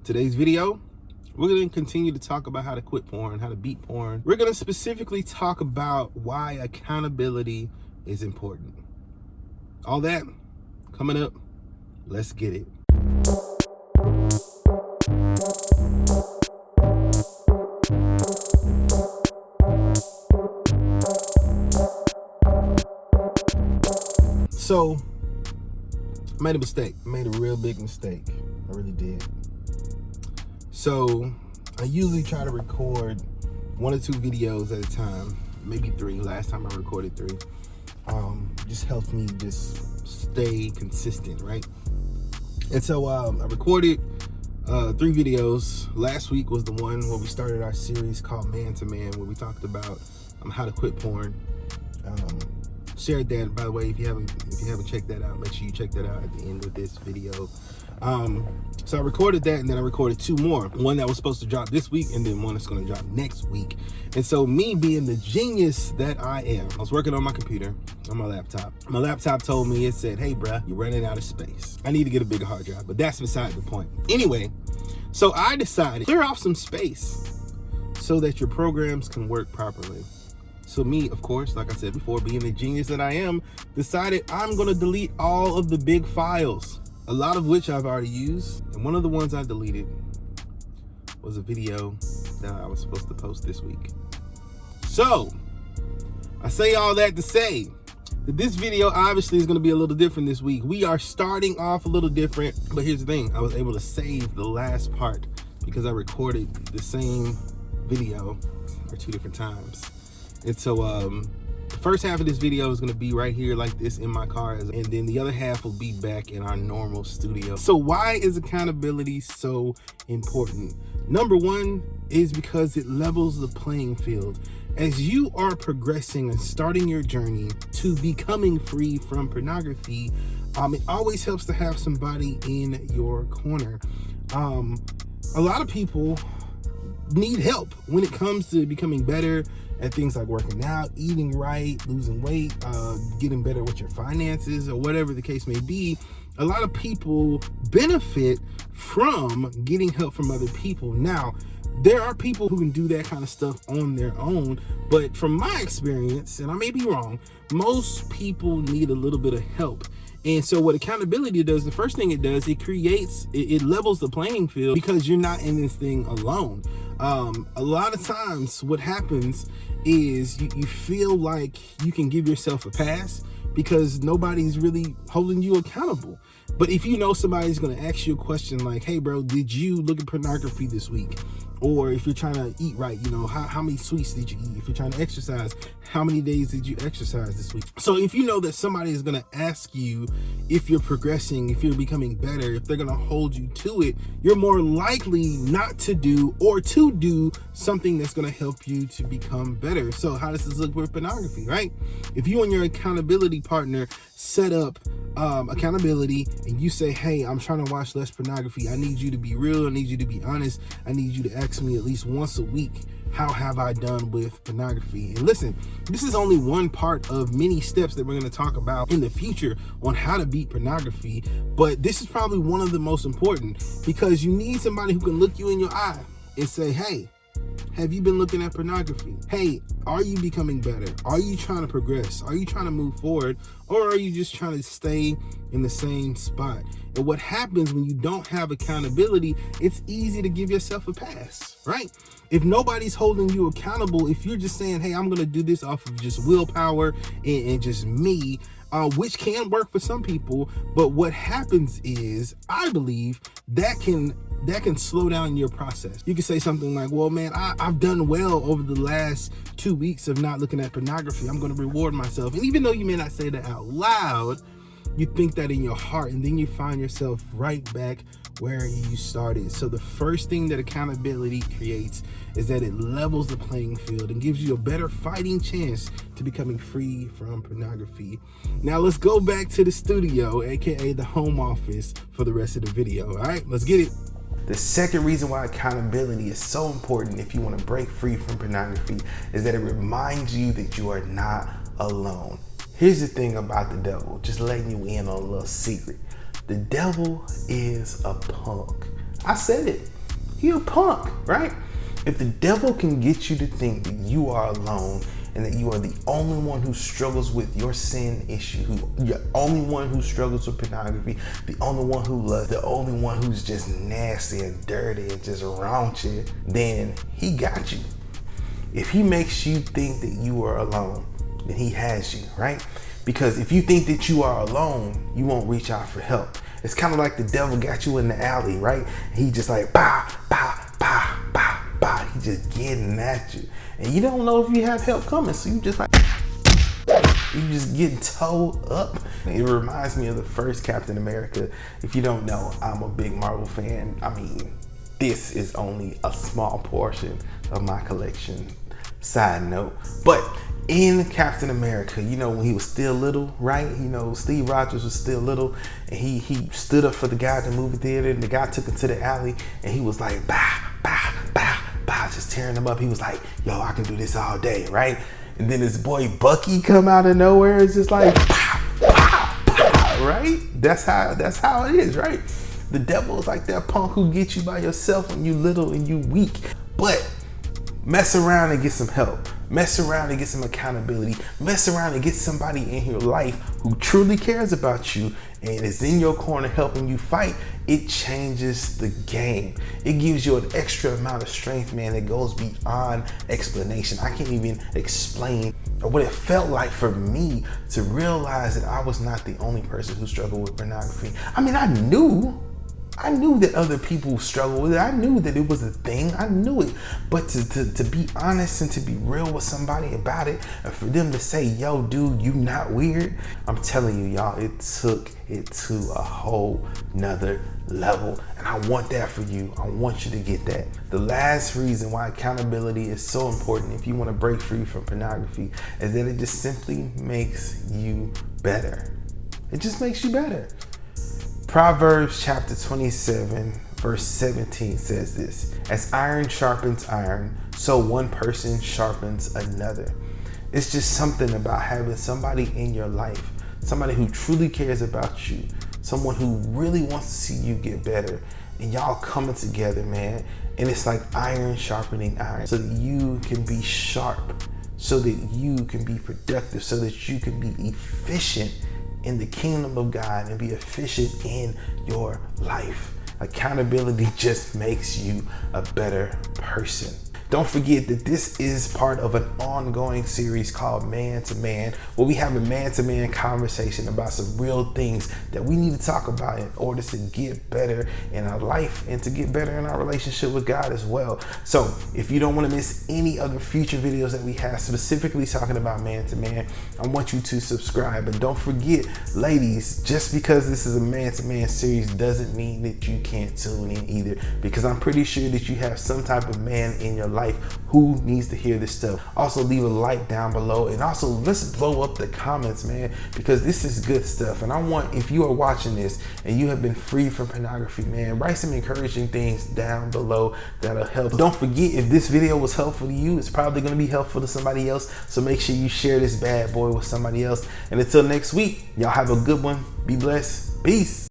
Today's video, we're going to continue to talk about how to quit porn, how to beat porn. We're going to specifically talk about why accountability is important. All that coming up. Let's get it. So, I made a mistake. I made a real big mistake. I really did. So, I usually try to record 1 or 2 videos at a time, maybe 3. Last time I recorded 3. Just helps me just stay consistent, right? And so I recorded 3 videos. Last week was the one where we started our series called Man to Man, where we talked about how to quit porn. Shared that, by the way. If you haven't checked that out, make sure you check that out at the end of this video. So I recorded that, and then I recorded 2 more. One that was supposed to drop this week, and then one that's going to drop next week. And so, me being the genius that I am, I was working on my computer, on my laptop. My laptop told me, it said, "Hey, bruh, you're running out of space. I need to get a bigger hard drive." But that's beside the point. Anyway, so I decided clear off some space so that your programs can work properly. So me, of course, like I said before, being the genius that I am, decided I'm going to delete all of the big files, a lot of which I've already used. And one of the ones I deleted was a video that I was supposed to post this week. So I say all that to say that this video obviously is going to be a little different this week. We are starting off a little different, but here's the thing. I was able to save the last part because I recorded the same video for 2 different times. And so the first half of this video is going to be right here like this in my car, and then the other half will be back in our normal studio. So why is accountability so important? Number 1 is because it levels the playing field. As you are progressing and starting your journey to becoming free from pornography, it always helps to have somebody in your corner. A lot of people need help when it comes to becoming better at things like working out, eating right, losing weight, getting better with your finances, or whatever the case may be. A lot of people benefit from getting help from other people. Now, there are people who can do that kind of stuff on their own, but from my experience, and I may be wrong, most people need a little bit of help. And so what accountability does, the first thing it does, it levels the playing field because you're not in this thing alone. A lot of times what happens is you feel like you can give yourself a pass because nobody's really holding you accountable. But if you know somebody's going to ask you a question like, "Hey bro, did you look at pornography this week?" Or if you're trying to eat right, how many sweets did you eat? If you're trying to exercise, how many days did you exercise this week? So if you know that somebody is going to ask you if you're progressing, if you're becoming better, if they're going to hold you to it, you're more likely not to do or to do something that's going to help you to become better. So how does this look with pornography, right? If you and your accountability partner set up accountability and you say, "Hey, I'm trying to watch less pornography. I need you to be real. I need you to be honest. I need you to ask me at least once a week, how have I done with pornography?" And listen, this is only one part of many steps that we're going to talk about in the future on how to beat pornography. But this is probably one of the most important because you need somebody who can look you in your eye and say, "Hey, have you been looking at pornography? Hey, are you becoming better? Are you trying to progress? Are you trying to move forward? Or are you just trying to stay in the same spot?" And what happens when you don't have accountability, it's easy to give yourself a pass, right? If nobody's holding you accountable, if you're just saying, "Hey, I'm going to do this off of just willpower and just me," which can work for some people, but what happens is, I believe, that can slow down your process. You can say something like, "Well, man, I've done well over the last 2 weeks of not looking at pornography. I'm going to reward myself." And even though you may not say that out loud, you think that in your heart, and then you find yourself right back where you started. So the first thing that accountability creates is that it levels the playing field and gives you a better fighting chance to becoming free from pornography. Now let's go back to the studio, aka the home office, for the rest of the video. All right, let's get it. The second reason why accountability is so important if you want to break free from pornography is that it reminds you that you are not alone. Here's the thing about the devil, just letting you in on a little secret. The devil is a punk. I said it. he a punk, right? If the devil can get you to think that you are alone and that you are the only one who struggles with your sin issue, you're the only one who struggles with pornography, the only one who loves, the only one who's just nasty and dirty and just raunchy, then he got you. If he makes you think that you are alone, then he has you, right? Because if you think that you are alone, you won't reach out for help. It's kind of like the devil got you in the alley, right? He just like, bah, bah, bah, bah, bah. He just getting at you. And you don't know if you have help coming, so you just like, you just getting towed up. It reminds me of the first Captain America. If you don't know, I'm a big Marvel fan. I mean, this is only a small portion of my collection. Side note. But in Captain America, you know, when he was still little, right? You know, Steve Rogers was still little, and he stood up for the guy at the movie theater, and the guy took him to the alley, and he was like, bah, bah, bah, bah, just tearing him up. He was like, yo, I can do this all day, right? And then his boy Bucky come out of nowhere. It's just like, pow, pow, pow, right? That's how it is, right? The devil is like that punk who gets you by yourself when you little and you weak. But mess around and get some help. Mess around and get some accountability. Mess around and get somebody in your life who truly cares about you and is in your corner helping you fight. It changes the game. It gives you an extra amount of strength, man, that goes beyond explanation. I can't even explain what it felt like for me to realize that I was not the only person who struggled with pornography. I mean, I knew that other people struggle with it. I knew that it was a thing. I knew it. But to be honest and to be real with somebody about it, and for them to say, yo, dude, you not weird. I'm telling you, y'all, it took it to a whole nother level. And I want that for you. I want you to get that. The last reason why accountability is so important if you want to break free from pornography is that it just simply makes you better. It just makes you better. Proverbs chapter 27, verse 17 says this: as iron sharpens iron, so one person sharpens another. It's just something about having somebody in your life, somebody who truly cares about you, someone who really wants to see you get better, and y'all coming together, man. And it's like iron sharpening iron, so that you can be sharp, so that you can be productive, so that you can be efficient in the kingdom of God and be efficient in your life. Accountability just makes you a better person. Don't forget that this is part of an ongoing series called Man to Man, where we have a man-to-man conversation about some real things that we need to talk about in order to get better in our life and to get better in our relationship with God as well. So if you don't want to miss any other future videos that we have specifically talking about man to man, I want you to subscribe. And don't forget, ladies, just because this is a man-to-man series doesn't mean that you can't tune in either, because I'm pretty sure that you have some type of man in your life who needs to hear this stuff. Also, leave a like down below, and also let's blow up the comments, man, because this is good stuff. And I want, if you are watching this and you have been free from pornography, man, write some encouraging things down below that'll help. Don't forget, if this video was helpful to you, it's probably going to be helpful to somebody else, so make sure you share this bad boy with somebody else. And until next week, y'all have a good one. Be blessed. Peace.